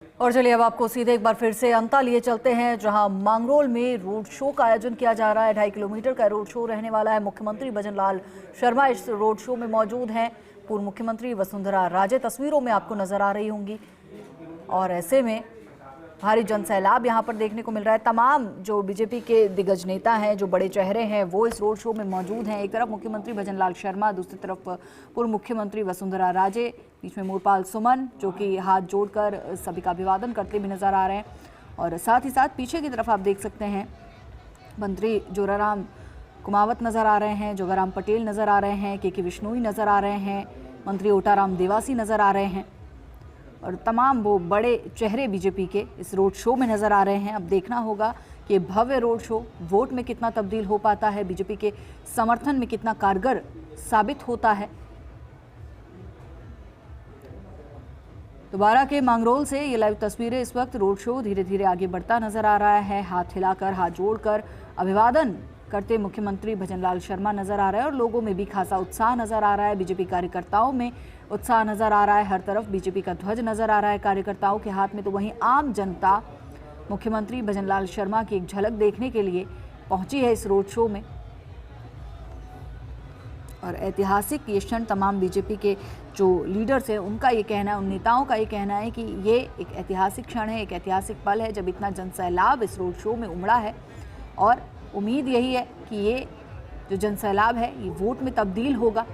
और चलिए अब आपको सीधे एक बार फिर से अंता लिए चलते हैं, जहां मांगरोल में रोड शो का आयोजन किया जा रहा है। 2.5 किलोमीटर का रोड शो रहने वाला है। मुख्यमंत्री भजनलाल शर्मा इस रोड शो में मौजूद हैं। पूर्व मुख्यमंत्री वसुंधरा राजे तस्वीरों में आपको नजर आ रही होंगी और ऐसे में भारी जनसैलाब यहां पर देखने को मिल रहा है। तमाम जो बीजेपी के दिग्गज नेता हैं, जो बड़े चेहरे हैं, वो इस रोड शो में मौजूद हैं। एक तरफ मुख्यमंत्री भजनलाल शर्मा, दूसरी तरफ पूर्व मुख्यमंत्री वसुंधरा राजे, बीच में मोरपाल सुमन जो कि हाथ जोड़कर सभी का अभिवादन करते भी नजर आ रहे हैं। और साथ ही साथ पीछे की तरफ आप देख सकते हैं मंत्री जोराराम कुमावत नजर आ रहे हैं, जोगाराम पटेल नजर आ रहे हैं, के विश्नोई नजर आ रहे हैं, मंत्री ओटाराम देवासी नजर आ रहे हैं और तमाम वो बड़े चेहरे बीजेपी के इस रोड शो में नजर आ रहे हैं। अब देखना होगा कि भव्य रोड शो वोट में कितना तब्दील हो पाता है, बीजेपी के समर्थन में कितना कारगर साबित होता है। दोबारा के मांगरोल से ये लाइव तस्वीरें। इस वक्त रोड शो धीरे धीरे आगे बढ़ता नजर आ रहा है। हाथ हिलाकर, हाथ जोड़कर अभिवादन करते मुख्यमंत्री भजनलाल शर्मा नजर आ रहे हैं और लोगों में भी खासा उत्साह नजर आ रहा है। बीजेपी कार्यकर्ताओं में उत्साह नजर आ रहा है। हर तरफ बीजेपी का ध्वज नजर आ रहा है कार्यकर्ताओं के हाथ में। तो वहीं आम जनता मुख्यमंत्री भजनलाल शर्मा की एक झलक देखने के लिए पहुंची है इस रोड शो में। और ऐतिहासिक ये क्षण तमाम बीजेपी के जो लीडर्स हैं उनका ये कहना है, उन नेताओं का ये कहना है कि ये एक ऐतिहासिक क्षण है, एक ऐतिहासिक पल है जब इतना जनसैलाब इस रोड शो में उमड़ा है। और उम्मीद यही है कि ये जो जनसैलाब है ये वोट में तब्दील होगा।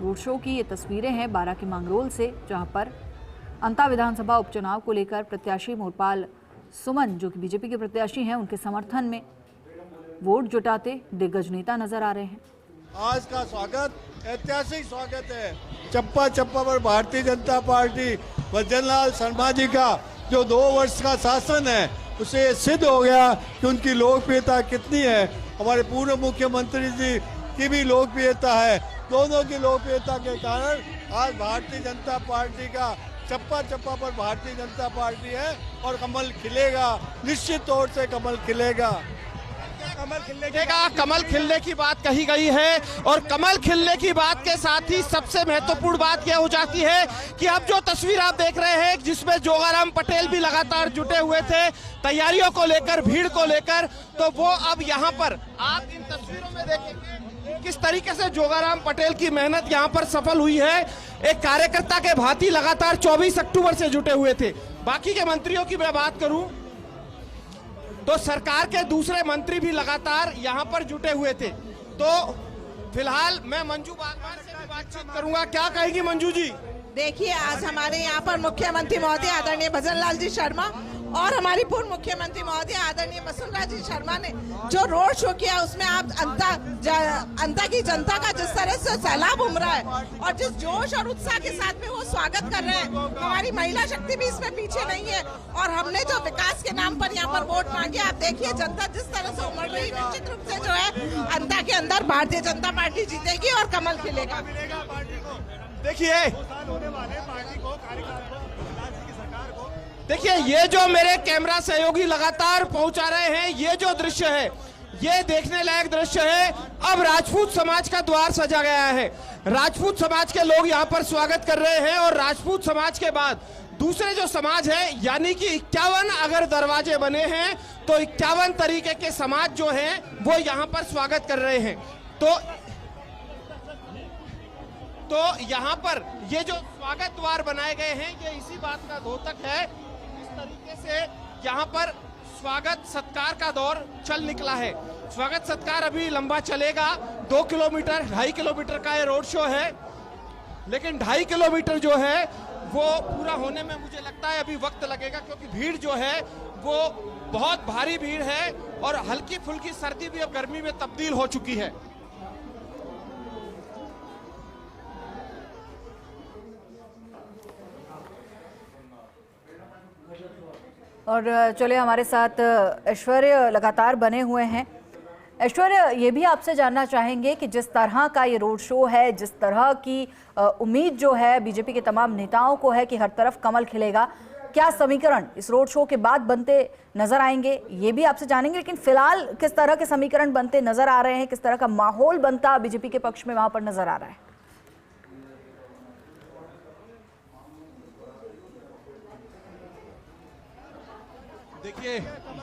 रोड शो की ये तस्वीरें हैं बारा के मांगरोल से, जहां पर अंता विधानसभा उपचुनाव को लेकर प्रत्याशी मोरपाल सुमन जो कि बीजेपी के प्रत्याशी हैं, उनके समर्थन में वोट जुटाते दिग्गज नेता नजर आ रहे हैं। आज का स्वागत ऐतिहासिक स्वागत है। चप्पा चप्पा पर भारतीय जनता पार्टी भजनलाल शर्मा जी का जो 2 वर्ष का शासन है उसे सिद्ध हो गया कि उनकी लोकप्रियता कितनी है। हमारे पूर्व मुख्यमंत्री जी की भी लोकप्रियता है। दोनों की लोकप्रियता के कारण आज भारतीय जनता पार्टी का चप्पा चप्पा पर भारतीय जनता पार्टी है और कमल खिलेगा, निश्चित तौर से कमल खिलेगा। कमल खिलने की बात कही गई है और कमल खिलने की बात के साथ ही सबसे महत्वपूर्ण बात यह हो जाती है कि अब जो तस्वीर आप देख रहे हैं जिसमें जोगाराम पटेल भी लगातार जुटे हुए थे तैयारियों को लेकर, भीड़ को लेकर, तो वो अब यहाँ पर आप इन तस्वीरों में देखेंगे किस तरीके से जोगाराम पटेल की मेहनत यहाँ पर सफल हुई है। एक कार्यकर्ता के भांति लगातार 24 अक्टूबर से जुटे हुए थे। बाकी के मंत्रियों की मैं बात करूं तो सरकार के दूसरे मंत्री भी लगातार यहाँ पर जुटे हुए थे। तो फिलहाल मैं मंजू बागवान से भी बातचीत करूंगा। क्या कहेगी मंजू जी? देखिए, आज हमारे यहाँ पर मुख्यमंत्री महोदय आदरणीय भजनलाल जी शर्मा और हमारी पूर्व मुख्यमंत्री महोदय आदरणीय वसुंधरा जी शर्मा ने जो रोड शो किया उसमें आप अंता की जनता का जिस तरह से सैलाब उमड़ा है और जिस जोश और उत्साह के साथ में वो स्वागत कर रहे हैं। हमारी महिला शक्ति भी इसमें पीछे नहीं है और हमने जो विकास के नाम पर यहाँ पर वोट मांगे, आप देखिए जनता जिस तरह से उमड़ रही है। निश्चित रूप से जो है अंता के अंदर भारतीय जनता पार्टी जीतेगी और कमल खिलेगा। देखिए ये जो मेरे कैमरा सहयोगी लगातार पहुंचा रहे हैं, ये जो दृश्य है ये देखने लायक दृश्य है। अब राजपूत समाज का द्वार सजा गया है। राजपूत समाज के लोग यहाँ पर स्वागत कर रहे हैं और राजपूत समाज के बाद दूसरे जो समाज है यानी कि 51 अगर दरवाजे बने हैं तो 51 तरीके के समाज जो हैं वो यहाँ पर स्वागत कर रहे हैं। तो यहाँ पर ये जो स्वागत द्वार बनाए गए हैं ये इसी बात का द्योतक है। इस तरीके से यहाँ पर स्वागत सत्कार का दौर चल निकला है। स्वागत सत्कार अभी लंबा चलेगा। 2 किलोमीटर 2.5 किलोमीटर का ये रोड शो है, लेकिन 2.5 किलोमीटर जो है वो पूरा होने में मुझे लगता है अभी वक्त लगेगा, क्योंकि भीड़ जो है वो बहुत भारी भीड़ है और हल्की फुल्की सर्दी भी अब गर्मी में तब्दील हो चुकी है। और चलिए हमारे साथ ऐश्वर्य लगातार बने हुए हैं। ऐश्वर्य, ये भी आपसे जानना चाहेंगे कि जिस तरह का ये रोड शो है, जिस तरह की उम्मीद जो है बीजेपी के तमाम नेताओं को है कि हर तरफ कमल खिलेगा, क्या समीकरण इस रोड शो के बाद बनते नजर आएंगे, ये भी आपसे जानेंगे। लेकिन फिलहाल किस तरह के समीकरण बनते नजर आ रहे हैं, किस तरह का माहौल बनता बीजेपी के पक्ष में वहां पर नजर आ रहा है? देखिए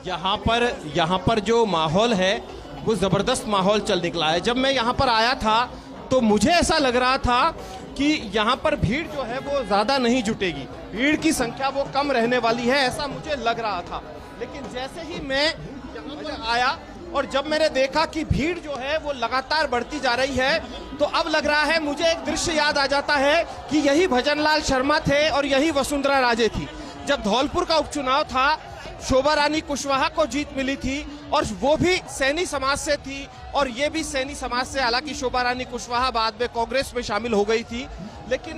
यहाँ पर जो माहौल है वो जबरदस्त माहौल चल निकला है। जब मैं यहाँ पर आया था तो मुझे ऐसा लग रहा था कि यहाँ पर भीड़ जो है वो ज्यादा नहीं जुटेगी, भीड़ की संख्या वो कम रहने वाली है, ऐसा मुझे लग रहा था। लेकिन जैसे ही मैं यहाँ पर आया और जब मैंने देखा कि भीड़ जो है वो लगातार बढ़ती जा रही है, तो अब लग रहा है मुझे एक दृश्य याद आ जाता है कि यही भजनलाल शर्मा थे और यही वसुंधरा राजे थी। जब धौलपुर का उपचुनाव था, शोभा रानी कुशवाहा को जीत मिली थी और वो भी सैनी समाज से थी और ये भी सैनी समाज से। हालांकि शोभा रानी कुशवाहा बाद में कांग्रेस में शामिल हो गई थी, लेकिन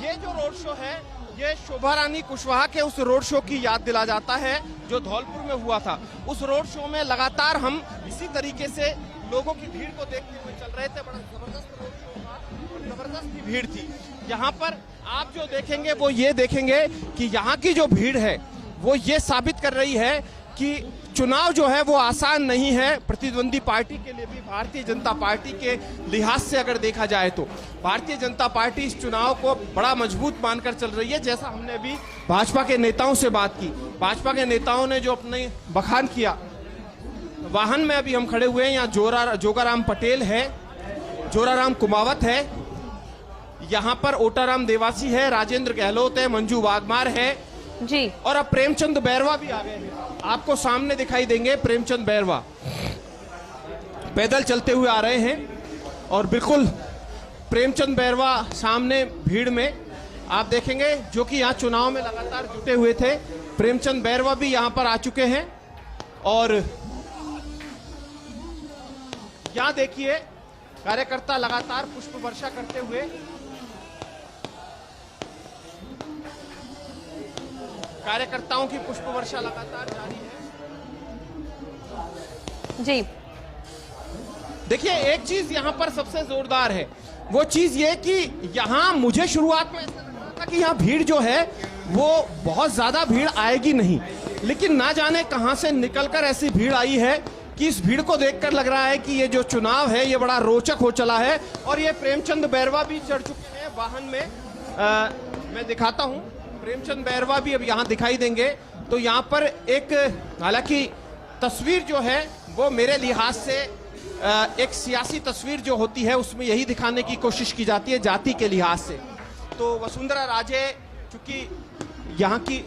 ये जो रोड शो है ये शोभा रानी कुशवाहा के उस रोड शो की याद दिला जाता है जो धौलपुर में हुआ था। उस रोड शो में लगातार हम इसी तरीके से लोगों की भीड़ को देखते हुए चल रहे थे। बड़ा जबरदस्त रोड शो था और जबरदस्त भीड़ थी। यहाँ पर आप जो देखेंगे वो ये देखेंगे कि यहाँ की जो भीड़ है वो ये साबित कर रही है कि चुनाव जो है वो आसान नहीं है प्रतिद्वंदी पार्टी के लिए भी। भारतीय जनता पार्टी के लिहाज से अगर देखा जाए तो भारतीय जनता पार्टी इस चुनाव को बड़ा मजबूत मानकर चल रही है। जैसा हमने अभी भाजपा के नेताओं से बात की, भाजपा के नेताओं ने जो अपने बखान किया, वाहन में अभी हम खड़े हुए हैं, यहाँ जोगाराम पटेल है, जोराराम कुमावत है, यहाँ पर ओटाराम देवासी है, राजेंद्र गहलोत है, मंजू वाघमार है जी, और अब प्रेमचंद बैरवा भी आ गए हैं। आपको सामने दिखाई देंगे प्रेमचंद बैरवा पैदल चलते हुए आ रहे हैं और बिल्कुल प्रेमचंद बैरवा सामने भीड़ में आप देखेंगे, जो कि यहाँ चुनाव में लगातार जुटे हुए थे। प्रेमचंद बैरवा भी यहाँ पर आ चुके हैं और यहाँ देखिए कार्यकर्ता लगातार पुष्प वर्षा करते हुए, कार्यकर्ताओं की पुष्प वर्षा लगातार जारी है जी। देखिए एक चीज यहाँ पर सबसे जोरदार है, वो चीज ये कि यहाँ मुझे शुरुआत में ऐसा लग रहा था कि यहाँ भीड़ जो है वो बहुत ज्यादा भीड़ आएगी नहीं, लेकिन ना जाने कहां से निकलकर ऐसी भीड़ आई है कि इस भीड़ को देखकर लग रहा है कि ये जो चुनाव है ये बड़ा रोचक हो चला है। और ये प्रेमचंद बैरवा भी चढ़ चुके हैं वाहन में। मैं दिखाता हूं, प्रेमचंद बैरवा भी अब यहाँ दिखाई देंगे। तो यहाँ पर एक, हालांकि तस्वीर जो है वो मेरे लिहाज से एक सियासी तस्वीर जो होती है उसमें यही दिखाने की कोशिश की जाती है जाति के लिहाज से। तो वसुंधरा राजे चूंकि यहाँ की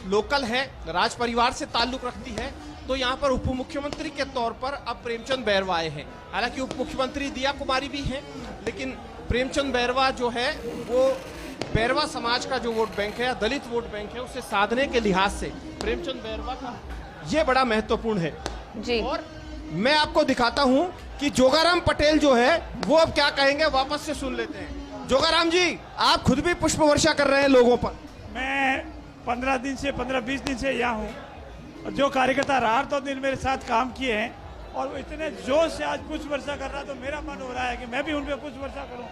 लोकल है, राज परिवार से ताल्लुक रखती है, तो यहाँ पर उप मुख्यमंत्री के तौर पर अब प्रेमचंद बैरवा आए हैं। हालांकि उप मुख्यमंत्री दिया कुमारी भी हैं, लेकिन प्रेमचंद बैरवा जो है वो बैरवा समाज का जो वोट बैंक है, दलित वोट बैंक है, उसे साधने के लिहाज से प्रेमचंद बैरवा का ये बड़ा महत्वपूर्ण है जी। और मैं आपको दिखाता हूं कि जोगाराम पटेल जो है वो अब क्या कहेंगे, वापस से सुन लेते हैं। जोगाराम जी, आप खुद भी पुष्प वर्षा कर रहे हैं लोगों पर। मैं 15-20 दिन से यहाँ हूँ और जो कार्यकर्ता रात और दिन मेरे साथ काम किए हैं और वो इतने जोश से आज पुष्प वर्षा कर रहा है, तो मेरा मन हो रहा है कि मैं भी उन पर पुष्प वर्षा करूँ।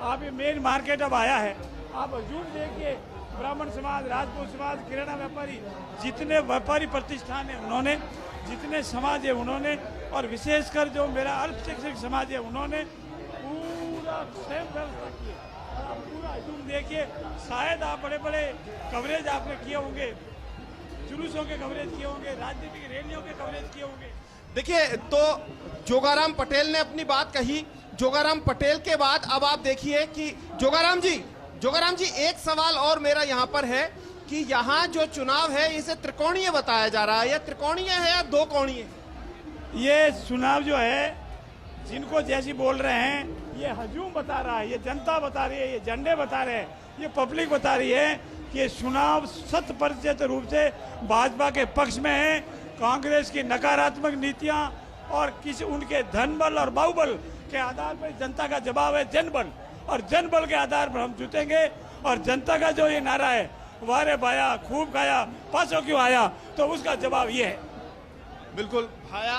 आप ये मेन मार्केट अब आया है, आप हजूम देखिए, ब्राह्मण समाज, राजपूत समाज, किराना व्यापारी, जितने व्यापारी प्रतिष्ठान है उन्होंने, जितने समाज है उन्होंने, और विशेषकर जो मेरा अल्पशिक्षित समाज है उन्होंने पूरा स्वयं व्यवस्था की। आप पूरा हजूम देखिए, शायद आप बड़े बड़े कवरेज आपने किए होंगे, जुलूसों के कवरेज किए होंगे, राजनीतिक रैलियों के कवरेज किए होंगे। देखिए, तो जोगाराम पटेल ने अपनी बात कही। जोगाराम पटेल के बाद अब आप देखिए कि जोगाराम जी एक सवाल और मेरा यहाँ पर है कि यहाँ जो चुनाव है इसे त्रिकोणीय बताया जा रहा है, यह त्रिकोणीय है या दो कोणीय? ये चुनाव जो है जिनको जैसी बोल रहे हैं, ये हजूम बता रहा है, ये जनता बता रही है, ये झंडे बता रहे हैं, ये पब्लिक बता रही है कि ये चुनाव 100% रूप से भाजपा के पक्ष में है। कांग्रेस की नकारात्मक नीतियां और किसी उनके धन बल और बाहुबल के आधार पर जनता का जवाब है जनबल, और जनबल के आधार पर हम जीतेंगे। और जनता का जो ये नारा है, वारे भाया खूब खाया पासों क्यों आया, तो उसका जवाब ये है। बिल्कुल भाया।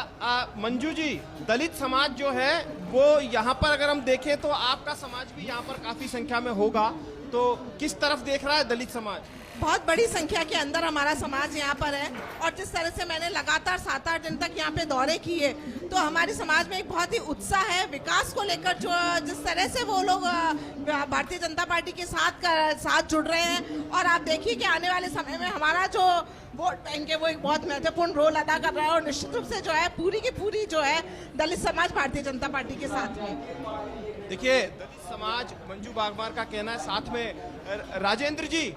मंजू जी, दलित समाज जो है वो यहाँ पर अगर हम देखें तो आपका समाज भी यहाँ पर काफी संख्या में होगा, तो किस तरफ देख रहा है दलित समाज? बहुत बड़ी संख्या के अंदर हमारा समाज यहाँ पर है और जिस तरह से मैंने लगातार 7-8 दिन तक यहाँ पे दौरे किए तो हमारे समाज में एक बहुत ही उत्साह है विकास को लेकर। जो जिस तरह से वो लोग भारतीय जनता पार्टी के साथ जुड़ रहे हैं और आप देखिए कि आने वाले समय में हमारा जो वोट बैंक है वो एक बहुत महत्वपूर्ण रोल अदा कर रहा है और निश्चित रूप से जो है पूरी की पूरी जो है दलित समाज भारतीय जनता पार्टी के साथ में। देखिए दलित समाज, मंजू बागमार का कहना है, साथ में राजेंद्र जी,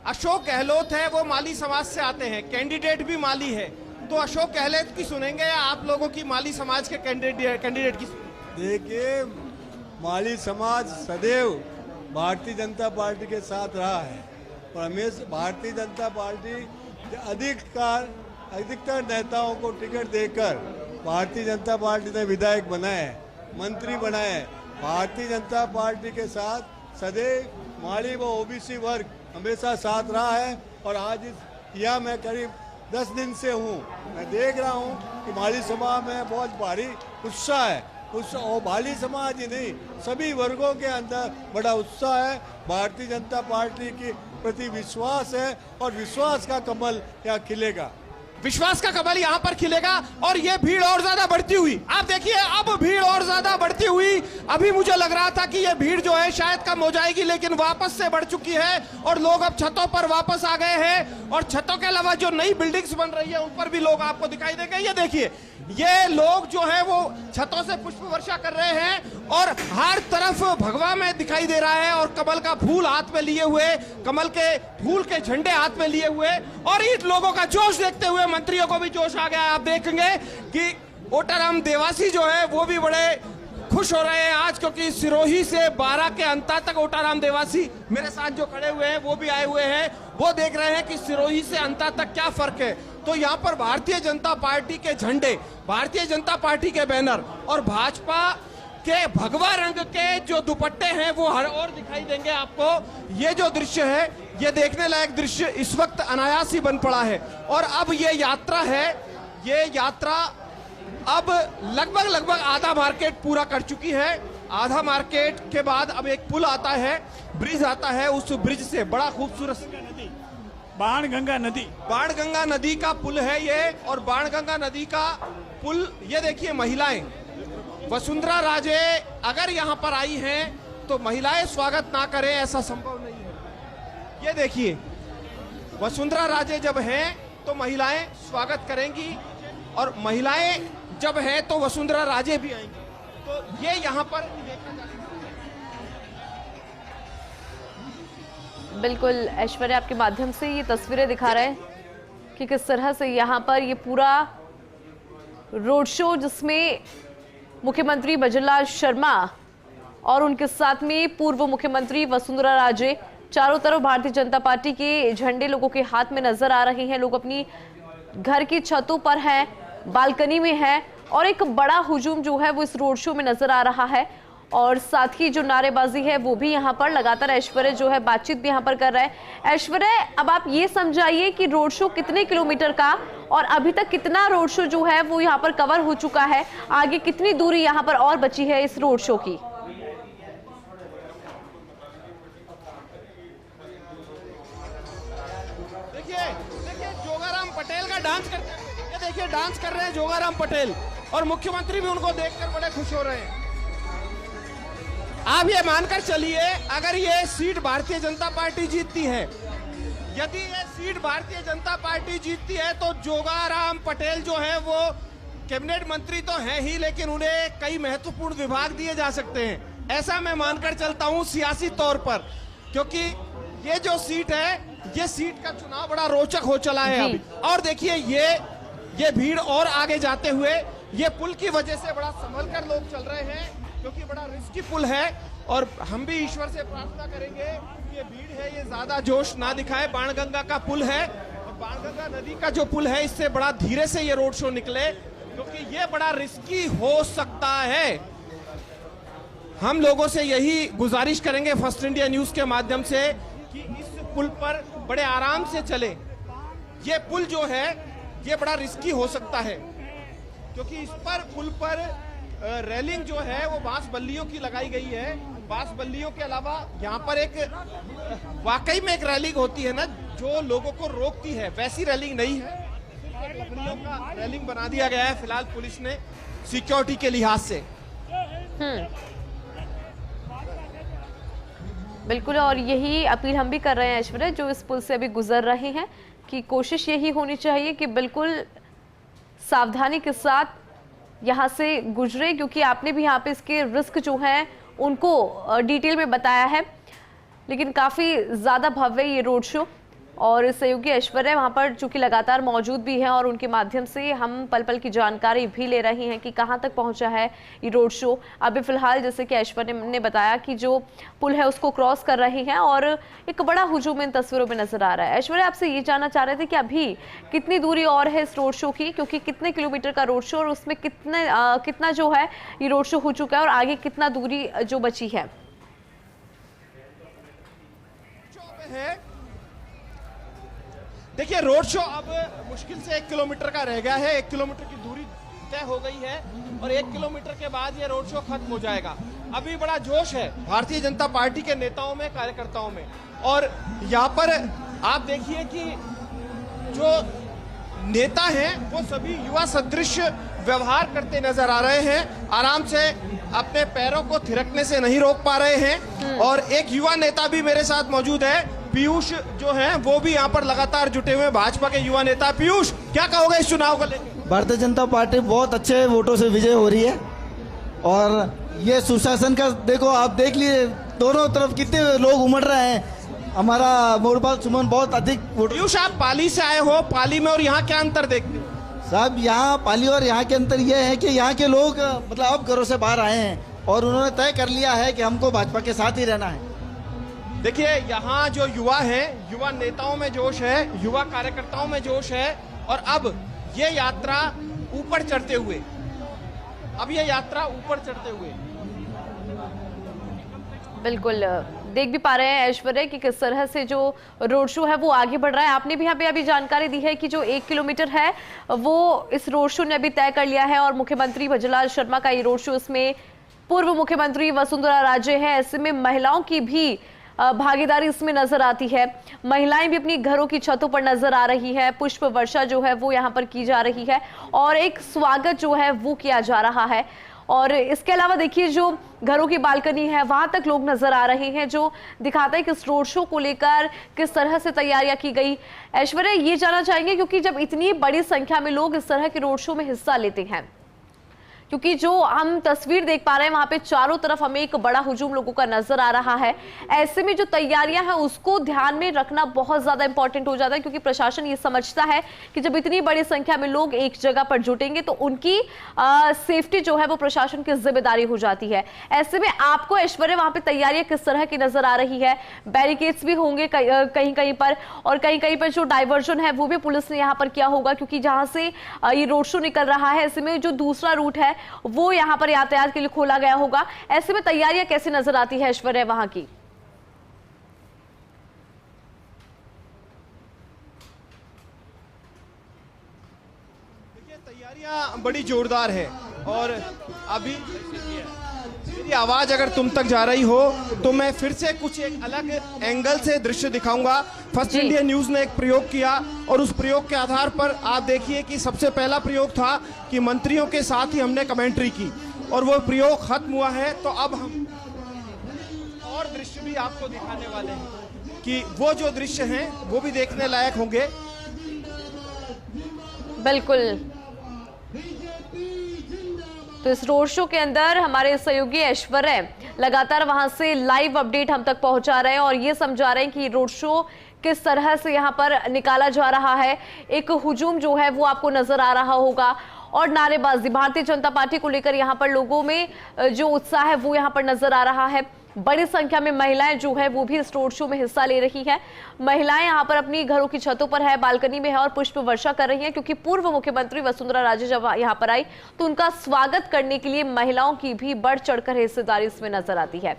अशोक गहलोत है वो माली समाज से आते हैं, कैंडिडेट भी माली है, तो अशोक गहलोत की सुनेंगे या आप लोगों की माली समाज के कैंडिडेट की? देखिए, माली समाज सदैव भारतीय जनता पार्टी के साथ रहा है और हमेशा भारतीय जनता पार्टी अधिकतर नेताओं को टिकट देकर भारतीय जनता पार्टी ने विधायक बनाए, मंत्री बनाए। भारतीय जनता पार्टी के साथ सदैव माली व ओबीसी वर्ग हमेशा साथ रहा है और आज यह मैं करीब 10 दिन से हूँ, मैं देख रहा हूँ कि माली समाज में बहुत भारी उत्साह है। और माली समाज ही नहीं, सभी वर्गों के अंदर बड़ा उत्साह है। भारतीय जनता पार्टी के प्रति विश्वास है और विश्वास का कमल यहाँ खिलेगा, विश्वास का कमल यहाँ पर खिलेगा। और ये भीड़ और ज्यादा बढ़ती हुई आप देखिए, अब भीड़ और ज्यादा बढ़ती हुई, अभी मुझे लग रहा था कि ये भीड़ जो है शायद कम हो जाएगी, लेकिन वापस से बढ़ चुकी है और लोग अब छतों पर वापस आ गए हैं। और छतों के अलावा जो नई बिल्डिंग्स बन रही है उन पर भी लोग आपको दिखाई देंगे। ये देखिए, ये लोग जो है वो छतों से पुष्प वर्षा कर रहे हैं और हर तरफ भगवा में दिखाई दे रहा है और कमल का फूल हाथ में लिए हुए, कमल के फूल के झंडे हाथ में लिए हुए। और इन लोगों का जोश देखते हुए मंत्रियों को भी जोश आ गया। आप देखेंगे कि ओटाराम देवासी जो है वो भी बड़े खुश हो रहे हैं आज, क्योंकि सिरोही से बारां के अंता तक ओटाराम देवासी मेरे साथ जो खड़े हुए हैं वो भी आए हुए हैं, वो देख रहे हैं कि सिरोही से अंता तक क्या फर्क है। तो यहाँ पर भारतीय जनता पार्टी के झंडे, भारतीय जनता पार्टी के बैनर और भाजपा के भगवा रंग के जो दुपट्टे हैं वो हर ओर दिखाई देंगे आपको। ये जो दृश्य है, ये देखने लायक दृश्य इस वक्त अनायास ही बन पड़ा है। और अब ये यात्रा है, ये यात्रा अब लगभग आधा मार्केट पूरा कर चुकी है। आधा मार्केट के बाद अब एक पुल आता है, ब्रिज आता है, उस ब्रिज से बड़ा खूबसूरत बाणगंगा नदी का पुल है ये। और बाणगंगा नदी का पुल, ये देखिए महिलाएं, वसुंधरा राजे अगर यहाँ पर आई हैं तो महिलाएं स्वागत ना करें ऐसा संभव नहीं है। ये देखिए, वसुंधरा राजे जब हैं तो महिलाएं स्वागत करेंगी और महिलाएं जब हैं तो वसुंधरा राजे भी आएंगी। तो ये यहाँ पर देखा जा सकता है। बिल्कुल ऐश्वर्या, आपके माध्यम से ये तस्वीरें दिखा रहे हैं कि किस तरह से यहाँ पर ये पूरा रोड शो, जिसमें मुख्यमंत्री भजनलाल शर्मा और उनके साथ में पूर्व मुख्यमंत्री वसुंधरा राजे, चारों तरफ भारतीय जनता पार्टी के झंडे लोगों के हाथ में नजर आ रहे हैं। लोग अपनी घर की छतों पर हैं, बालकनी में है और एक बड़ा हुजूम जो है वो इस रोड शो में नजर आ रहा है। और साथ ही जो नारेबाजी है वो भी यहाँ पर लगातार ऐश्वर्या जो है बातचीत भी यहाँ पर कर रहा है। ऐश्वर्या, अब आप ये समझाइए कि रोड शो कितने किलोमीटर का और अभी तक कितना रोड शो जो है वो यहाँ पर कवर हो चुका है, आगे कितनी दूरी यहाँ पर और बची है इस रोड शो की? देखिए जोगाराम पटेल का डांस करते हैं, ये देखिए डांस कर रहे हैं जोगाराम पटेल और मुख्यमंत्री भी उनको देखकर बड़े खुश हो रहे हैं। आप ये मानकर चलिए, अगर ये सीट भारतीय जनता पार्टी जीतती है, यदि ये सीट भारतीय जनता पार्टी जीतती है तो जोगाराम पटेल जो है वो कैबिनेट मंत्री तो हैं ही, लेकिन उन्हें कई महत्वपूर्ण विभाग दिए जा सकते हैं। ऐसा मैं मानकर चलता हूं सियासी तौर पर, क्योंकि ये जो सीट है, ये सीट का चुनाव बड़ा रोचक हो चला है अभी। और देखिए ये भीड़ और आगे जाते हुए, ये पुल की वजह से बड़ा संभल कर लोग चल रहे हैं, क्योंकि बड़ा रिस्की पुल है। और हम भी ईश्वर से प्रार्थना करेंगे कि ये भीड़ है ये ज्यादा जोश ना दिखाए। बाणगंगा का पुल है और बाणगंगा नदी का जो पुल है, इससे बड़ा धीरे से ये रोड शो निकले, क्योंकि ये बड़ा रिस्की हो सकता है। हम लोगों से यही गुजारिश करेंगे फर्स्ट इंडिया न्यूज के माध्यम से कि इस पुल पर बड़े आराम से चले। ये पुल जो है ये बड़ा रिस्की हो सकता है, क्योंकि इस पर पुल पर रेलिंग जो है वो बांस बल्लियों की लगाई गई है। बांस बल्लियों के अलावा यहाँ पर एक वाकई में एक रेलिंग होती है ना जो लोगों को रोकती है, वैसी रेलिंग नहीं है, लकड़ियों का रेलिंग बना दिया गया है फिलहाल पुलिस ने सिक्योरिटी के लिहाज से। बिल्कुल, और यही अपील हम भी कर रहे हैं ऐश्वर्या, जो इस पुल से अभी गुजर रहे हैं, कि कोशिश यही होनी चाहिए कि बिल्कुल सावधानी के साथ यहाँ से गुजरे, क्योंकि आपने भी यहाँ पे इसके रिस्क जो हैं उनको डिटेल में बताया है। लेकिन काफ़ी ज़्यादा भव्य ये रोड शो, और सहयोगी ऐश्वर्या वहाँ पर चूंकि लगातार मौजूद भी हैं और उनके माध्यम से हम पल पल की जानकारी भी ले रहे हैं कि कहाँ तक पहुँचा है ये रोड शो। अभी फिलहाल जैसे कि ऐश्वर्या ने बताया कि जो पुल है उसको क्रॉस कर रहे हैं और एक बड़ा हुजूम इन तस्वीरों में नजर आ रहा है। ऐश्वर्या, आपसे ये जानना चाह रहे थे कि अभी कितनी दूरी और है इस रोड शो की, क्योंकि कितने किलोमीटर का रोड शो और उसमें कितना जो है ये रोड शो हो चुका है और आगे कितना दूरी जो बची है? देखिए, रोड शो अब मुश्किल से 1 किलोमीटर का रह गया है। 1 किलोमीटर की दूरी तय हो गई है और 1 किलोमीटर के बाद ये रोड शो खत्म हो जाएगा। अभी बड़ा जोश है भारतीय जनता पार्टी के नेताओं में, कार्यकर्ताओं में, और यहाँ पर आप देखिए कि जो नेता हैं वो सभी युवा सदृश व्यवहार करते नजर आ रहे हैं, आराम से अपने पैरों को थिरकने से नहीं रोक पा रहे हैं। और एक युवा नेता भी मेरे साथ मौजूद है, पीयूष जो हैं वो भी यहाँ पर लगातार जुटे हुए हैं, भाजपा के युवा नेता। पीयूष, क्या कहोगे इस चुनाव को लेकर? भारतीय जनता पार्टी बहुत अच्छे वोटों से विजय हो रही है और ये सुशासन का देखो, आप देख लिए दोनों तरफ कितने लोग उमड़ रहे हैं। हमारा मोरबाल सुमन बहुत अधिक वोट। पीयूष, आप पाली से आए हो, पाली में और यहाँ क्या अंतर देखते हो? साहब, यहाँ पाली और यहाँ के अंतर ये है कि यहाँ के लोग मतलब अब घरों से बाहर आए हैं और उन्होंने तय कर लिया है कि हमको भाजपा के साथ ही रहना है। देखिए, यहाँ जो युवा हैं, युवा नेताओं में जोश है, युवा कार्यकर्ताओं में जोश है, और अब ये यात्रा ऊपर चढ़ते हुए, बिल्कुल देख भी पा रहे हैं ऐश्वर्या कि किस तरह से जो रोड शो है वो आगे बढ़ रहा है। आपने भी यहाँ पे अभी जानकारी दी है कि जो 1 किलोमीटर है वो इस रोड शो ने अभी तय कर लिया है और मुख्यमंत्री भजनलाल शर्मा का ये रोड शो, इसमें पूर्व मुख्यमंत्री वसुंधरा राजे है। ऐसे में महिलाओं की भी भागीदारी इसमें नजर आती है। महिलाएं भी अपनी घरों की छतों पर नजर आ रही है, पुष्प वर्षा जो है वो यहाँ पर की जा रही है और एक स्वागत जो है वो किया जा रहा है। और इसके अलावा देखिए, जो घरों की बालकनी है वहां तक लोग नजर आ रहे हैं, जो दिखाता है कि इस रोड शो को लेकर किस तरह से तैयारियां की गई। ऐश्वर्या, ये जानना चाहेंगे क्योंकि जब इतनी बड़ी संख्या में लोग इस तरह के रोड शो में हिस्सा लेते हैं, क्योंकि जो हम तस्वीर देख पा रहे हैं वहां पे चारों तरफ हमें एक बड़ा हुजूम लोगों का नजर आ रहा है, ऐसे में जो तैयारियां हैं उसको ध्यान में रखना बहुत ज्यादा इंपॉर्टेंट हो जाता है, क्योंकि प्रशासन ये समझता है कि जब इतनी बड़ी संख्या में लोग एक जगह पर जुटेंगे तो उनकी सेफ्टी जो है वो प्रशासन की जिम्मेदारी हो जाती है। ऐसे में आपको ऐश्वर्या वहां पे तैयारियां किस तरह की नजर आ रही है? बैरिकेड्स भी होंगे कहीं कहीं पर, और कहीं कहीं पर जो डाइवर्जन है वो भी पुलिस ने यहाँ पर किया होगा, क्योंकि जहां से ये रोड शो निकल रहा है ऐसे में जो दूसरा रूट है वो यहाँ पर यातायात के लिए खोला गया होगा। ऐसे में तैयारियां कैसे नजर आती है ऐश्वर्या वहां की? देखिए, तैयारियां बड़ी जोरदार है और अभी मेरी आवाज अगर तुम तक जा रही हो तो मैं फिर से कुछ एक अलग एंगल से दृश्य दिखाऊंगा। फर्स्ट इंडिया न्यूज ने एक प्रयोग किया और उस प्रयोग के आधार पर आप देखिए कि सबसे पहला प्रयोग था कि मंत्रियों के साथ ही हमने कमेंट्री की और वो प्रयोग खत्म हुआ है। तो अब हम और दृश्य भी आपको दिखाने वाले हैं कि वो जो दृश्य हैं वो भी देखने लायक होंगे। बिल्कुल, तो इस रोड शो के अंदर हमारे सहयोगी ऐश्वर्या लगातार वहां से लाइव अपडेट हम तक पहुंचा रहे हैं और ये समझा रहे हैं कि रोड शो किस तरह से यहां पर निकाला जा रहा है। एक हुजूम जो है वो आपको नजर आ रहा होगा और नारेबाजी भारतीय जनता पार्टी को लेकर यहां पर लोगों में जो उत्साह है वो यहां पर नजर आ रहा है। बड़ी संख्या में महिलाएं जो है वो भी इस रोड शो में हिस्सा ले रही हैं। महिलाएं यहाँ पर अपनी घरों की छतों पर है, बालकनी में है और पुष्प वर्षा कर रही हैं, क्योंकि पूर्व मुख्यमंत्री वसुंधरा राजे जब यहाँ पर आई तो उनका स्वागत करने के लिए महिलाओं की भी बढ़ चढ़कर हिस्सेदारी इसमें नजर आती है।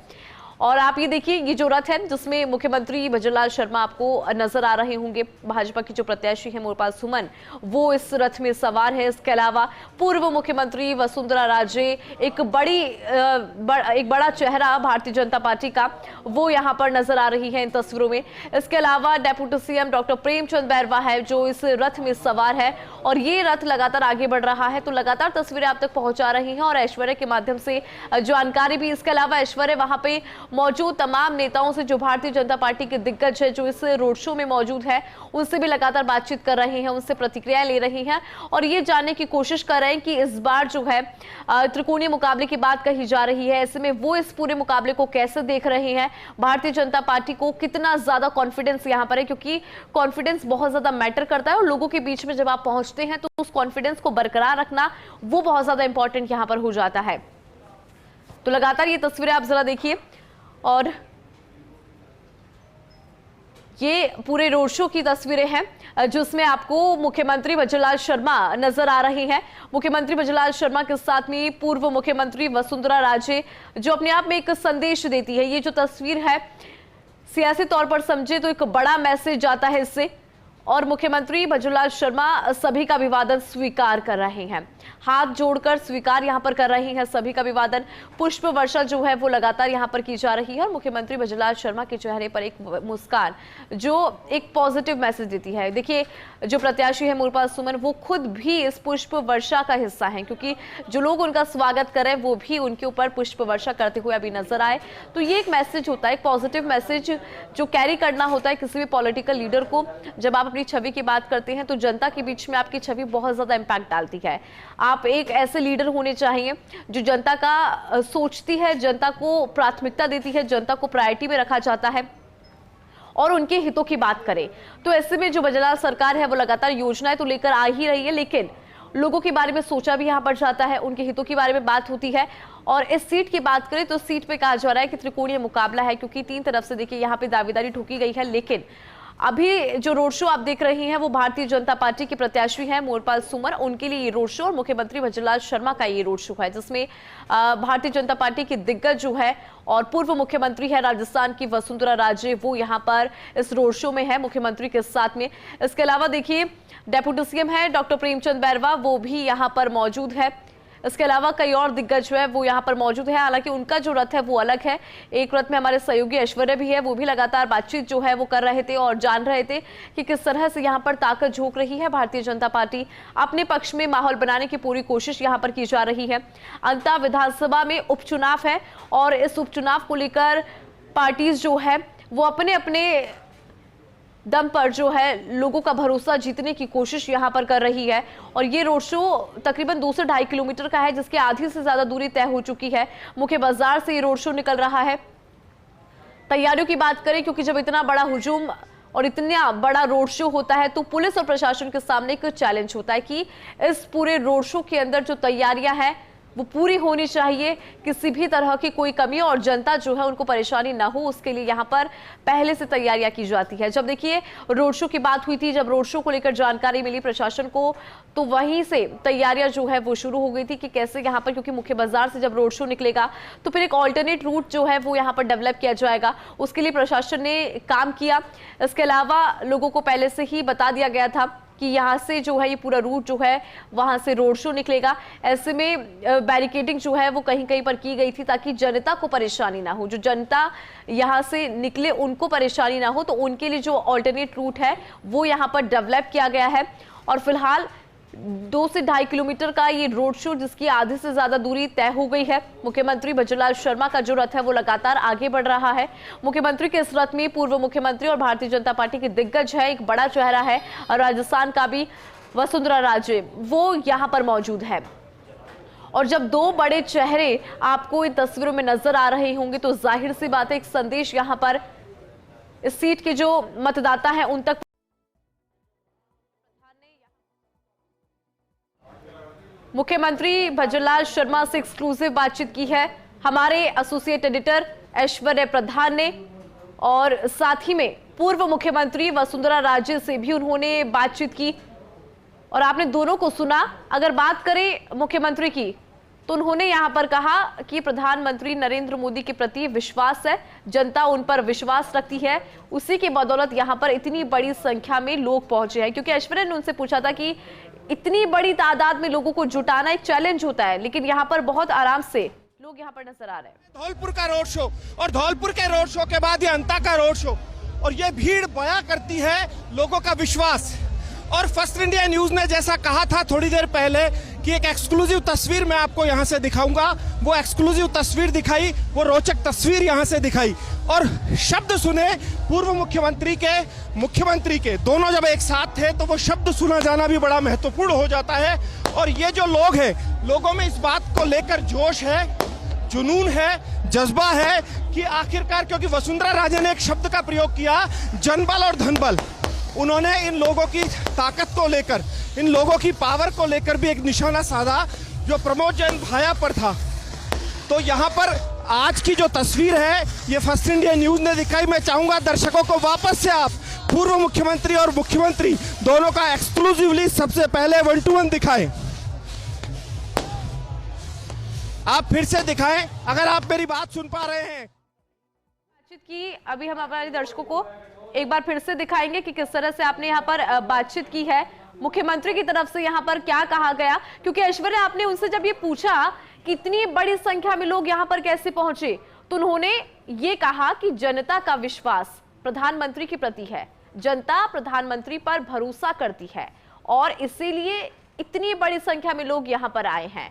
और आप ये देखिए, ये जो रथ है जिसमें मुख्यमंत्री भजनलाल शर्मा आपको नजर आ रहे होंगे, भाजपा की जो प्रत्याशी है मोरपाल सुमन, वो इस रथ में सवार है। इसके अलावा पूर्व मुख्यमंत्री वसुंधरा राजे, एक बड़ा चेहरा भारतीय जनता पार्टी का, वो यहाँ पर नजर आ रही है इन तस्वीरों में। इसके अलावा deputy CM doctor Premchand Bairwa है जो इस रथ में सवार है, और ये रथ लगातार आगे बढ़ रहा है, तो लगातार तस्वीरें आप तक पहुंचा रही हैं और ऐश्वर्या के माध्यम से जानकारी भी। इसके अलावा ऐश्वर्या वहां पे मौजूद तमाम नेताओं से, जो भारतीय जनता पार्टी के दिग्गज है जो इस रोड शो में मौजूद है, उनसे भी लगातार बातचीत कर रही हैं, उनसे प्रतिक्रिया ले रही हैं और ये जानने की कोशिश कर रहे हैं कि इस बार जो है त्रिकोणीय मुकाबले की बात कही जा रही है, ऐसे में वो इस पूरे मुकाबले को कैसे देख रहे हैं, भारतीय जनता पार्टी को कितना ज्यादा कॉन्फिडेंस यहां पर है, क्योंकि कॉन्फिडेंस बहुत ज्यादा मैटर करता है और लोगों के बीच में जब आप पहुंचते हैं तो उस कॉन्फिडेंस को बरकरार रखना वो बहुत ज्यादा इंपॉर्टेंट यहां पर हो जाता है। तो लगातार ये तस्वीरें आप जरा देखिए, और ये पूरे रोड शो की तस्वीरें हैं जिसमें आपको मुख्यमंत्री भजनलाल शर्मा नजर आ रहे हैं। मुख्यमंत्री भजनलाल शर्मा के साथ में पूर्व मुख्यमंत्री वसुंधरा राजे, जो अपने आप में एक संदेश देती है। ये जो तस्वीर है सियासी तौर पर समझे तो एक बड़ा मैसेज जाता है इससे, और मुख्यमंत्री भजनलाल शर्मा सभी का अभिवादन स्वीकार कर रहे हैं, हाथ जोड़कर स्वीकार यहां पर कर रहे हैं सभी का अभिवादन। पुष्प वर्षा जो है वो लगातार यहां पर की जा रही है और मुख्यमंत्री भजनलाल शर्मा के चेहरे पर एक मुस्कान जो एक पॉजिटिव मैसेज देती है। देखिए, जो प्रत्याशी है मोरपाल सुमन, वो खुद भी इस पुष्प वर्षा का हिस्सा है, क्योंकि जो लोग उनका स्वागत करें वो भी उनके ऊपर पुष्प वर्षा करते हुए अभी नजर आए। तो ये एक मैसेज होता है, एक पॉजिटिव मैसेज जो कैरी करना होता है किसी भी पॉलिटिकल लीडर को। जब आप अपनी छवि की बात करते हैं तो जनता के बीच में आपकी छवि बहुत ज्यादा इंपैक्ट डालती है। आप एक ऐसे लीडर होने चाहिए जो जनता का सोचती है, जनता को प्राथमिकता देती है, जनता को प्रायोरिटी में रखा जाता है और उनके हितों की बात करे। तो ऐसे में जो भजनलाल सरकार है वो लगातार योजनाएं तो लेकर आ ही रही है, लेकिन लोगों के बारे में सोचा भी यहाँ पर जाता है, उनके हितों के बारे में बात होती है। और इस सीट की बात करें तो सीट पे कहा जा रहा है कि त्रिकोणीय मुकाबला है, क्योंकि तीन तरफ से देखिए यहाँ पे दावेदारी ठोकी गई है। लेकिन अभी जो रोड शो आप देख रही हैं वो भारतीय जनता पार्टी की प्रत्याशी है मोरपाल सुमन, उनके लिए ये रोड शो और मुख्यमंत्री भजनलाल शर्मा का ये रोड शो है, जिसमें भारतीय जनता पार्टी के दिग्गज जो है और पूर्व मुख्यमंत्री है राजस्थान की वसुंधरा राजे, वो यहाँ पर इस रोड शो में है मुख्यमंत्री के साथ में। इसके अलावा देखिए, डेप्यूटी सीएम है डॉक्टर प्रेमचंद बैरवा, वो भी यहाँ पर मौजूद है। इसके अलावा कई और दिग्गज है वो यहाँ पर मौजूद है, हालांकि उनका जो रथ है वो अलग है। एक रथ में हमारे सहयोगी ऐश्वर्या भी है, वो भी लगातार बातचीत जो है वो कर रहे थे और जान रहे थे कि किस तरह से यहाँ पर ताकत झोंक रही है भारतीय जनता पार्टी। अपने पक्ष में माहौल बनाने की पूरी कोशिश यहाँ पर की जा रही है। अंता विधानसभा में उपचुनाव है और इस उपचुनाव को लेकर पार्टीज जो है वो अपने अपने दम पर जो है लोगों का भरोसा जीतने की कोशिश यहां पर कर रही है। और ये रोड शो तकरीबन 2 से 2.5 किलोमीटर का है, जिसकी आधी से ज्यादा दूरी तय हो चुकी है। मुख्य बाजार से ये रोड शो निकल रहा है। तैयारियों की बात करें, क्योंकि जब इतना बड़ा हुजूम और इतना बड़ा रोड शो होता है तो पुलिस और प्रशासन के सामने एक चैलेंज होता है कि इस पूरे रोड शो के अंदर जो तैयारियां हैं वो पूरी होनी चाहिए, किसी भी तरह की कोई कमी और जनता जो है उनको परेशानी ना हो, उसके लिए यहाँ पर पहले से तैयारियां की जाती है। जब देखिए रोड शो की बात हुई थी, जब रोड शो को लेकर जानकारी मिली प्रशासन को, तो वहीं से तैयारियां जो है वो शुरू हो गई थी कि कैसे यहाँ पर, क्योंकि मुख्य बाजार से जब रोड शो निकलेगा तो फिर एक ऑल्टरनेट रूट जो है वो यहाँ पर डेवलप किया जाएगा, उसके लिए प्रशासन ने काम किया। इसके अलावा लोगों को पहले से ही बता दिया गया था कि यहाँ से जो है ये पूरा रूट जो है वहां से रोड शो निकलेगा। ऐसे में बैरिकेडिंग जो है वो कहीं कहीं पर की गई थी ताकि जनता को परेशानी ना हो, जो जनता यहाँ से निकले उनको परेशानी ना हो, तो उनके लिए जो ऑल्टरनेट रूट है वो यहाँ पर डेवलप किया गया है। और फिलहाल 2 से 2.5 किलोमीटर का ये रोड शो, जिसकी आधे से ज्यादा दूरी तय हो गई है। मुख्यमंत्री भजनलाल शर्मा का जो रथ है वो लगातार आगे बढ़ रहा है। मुख्यमंत्री के इस रथ में पूर्व मुख्यमंत्री और भारतीय जनता पार्टी के दिग्गज है, एक बड़ा चेहरा है और राजस्थान का भी वसुंधरा राजे, वो यहाँ पर मौजूद है। और जब 2 बड़े चेहरे आपको इन तस्वीरों में नजर आ रहे होंगे तो जाहिर सी बात है एक संदेश यहाँ पर इस सीट के जो मतदाता है उन तक। मुख्यमंत्री भजनलाल शर्मा से एक्सक्लूसिव बातचीत की है हमारे एसोसिएट एडिटर ऐश्वर्या प्रधान ने, और साथ ही में पूर्व मुख्यमंत्री वसुंधरा राजे से भी उन्होंने बातचीत की और आपने दोनों को सुना। अगर बात करें मुख्यमंत्री की तो उन्होंने यहां पर कहा कि प्रधानमंत्री नरेंद्र मोदी के प्रति विश्वास है, जनता उन पर विश्वास रखती है, उसी की बदौलत यहां पर इतनी बड़ी संख्या में लोग पहुंचे हैं। क्योंकि ऐश्वर्या ने उनसे पूछा था कि इतनी बड़ी तादाद में लोगों को जुटाना एक चैलेंज होता है, लेकिन यहां पर बहुत आराम से लोग यहां पर नजर आ रहे हैं। धौलपुर का रोड शो, और धौलपुर के रोड शो के बाद ये अंता का रोड शो, और ये भीड़ बयां करती है लोगों का विश्वास। और फर्स्ट इंडिया न्यूज ने जैसा कहा था थोड़ी देर पहले कि एक एक्सक्लूसिव तस्वीर मैं आपको यहां से दिखाऊंगा, वो एक्सक्लूसिव तस्वीर दिखाई, वो रोचक तस्वीर यहां से दिखाई, और शब्द सुने पूर्व मुख्यमंत्री के दोनों जब एक साथ थे तो वो शब्द सुना जाना भी बड़ा महत्वपूर्ण हो जाता है। और ये जो लोग हैं, लोगों में इस बात को लेकर जोश है, जुनून है, जज्बा है कि आखिरकार, क्योंकि वसुंधरा राजे ने एक शब्द का प्रयोग किया, जनबल और धनबल, उन्होंने इन लोगों की ताकत को लेकर, इन लोगों की पावर को लेकर भी एक निशाना साधा जो प्रमोद जैन भाया पर था। तो यहाँ पर आज की जो तस्वीर है ये फर्स्ट इंडिया न्यूज ने दिखाई। मैं चाहूंगा दर्शकों को वापस से आप पूर्व मुख्यमंत्री और मुख्यमंत्री दोनों का एक्सक्लूसिवली सबसे पहले 1-to-1 दिखाएं। आप फिर से दिखाएं अगर आप मेरी बात सुन पा रहे हैं। बातचीत की अभी हम हमारे दर्शकों को एक बार फिर से दिखाएंगे कि किस तरह से आपने यहाँ पर बातचीत की है, मुख्यमंत्री की तरफ से यहाँ पर क्या कहा गया। क्योंकि ऐश्वर्या, आपने उनसे जब ये पूछा कि इतनी बड़ी संख्या में लोग यहाँ पर कैसे पहुंचे, तो उन्होंने ये कहा कि जनता का विश्वास प्रधानमंत्री के प्रति है, जनता प्रधानमंत्री पर भरोसा करती है और इसीलिए इतनी बड़ी संख्या में लोग यहाँ पर आए हैं।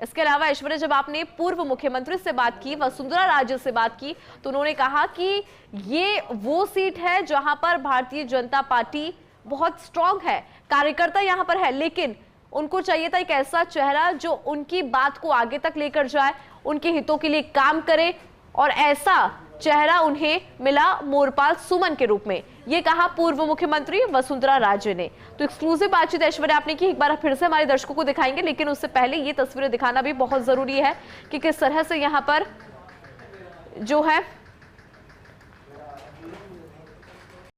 इसके अलावा ऐश्वर्या, जब आपने पूर्व मुख्यमंत्री से बात की, वसुंधरा राजे से बात की, तो उन्होंने कहा कि ये वो सीट है जहां पर भारतीय जनता पार्टी बहुत स्ट्रांग है, कार्यकर्ता यहां पर है, लेकिन उनको चाहिए था एक ऐसा चेहरा जो उनकी बात को आगे तक लेकर जाए, उनके हितों के लिए काम करे, और ऐसा चेहरा उन्हें मिला मोरपाल सुमन के रूप में। ये कहा पूर्व मुख्यमंत्री वसुंधरा राजे ने। तो एक्सक्लूसिव बातचीत ऐश्वर्या आपने की, एक बार फिर से हमारे दर्शकों को दिखाएंगे, लेकिन उससे पहले ये तस्वीरें दिखाना भी बहुत जरूरी है कि किस तरह से यहाँ पर जो है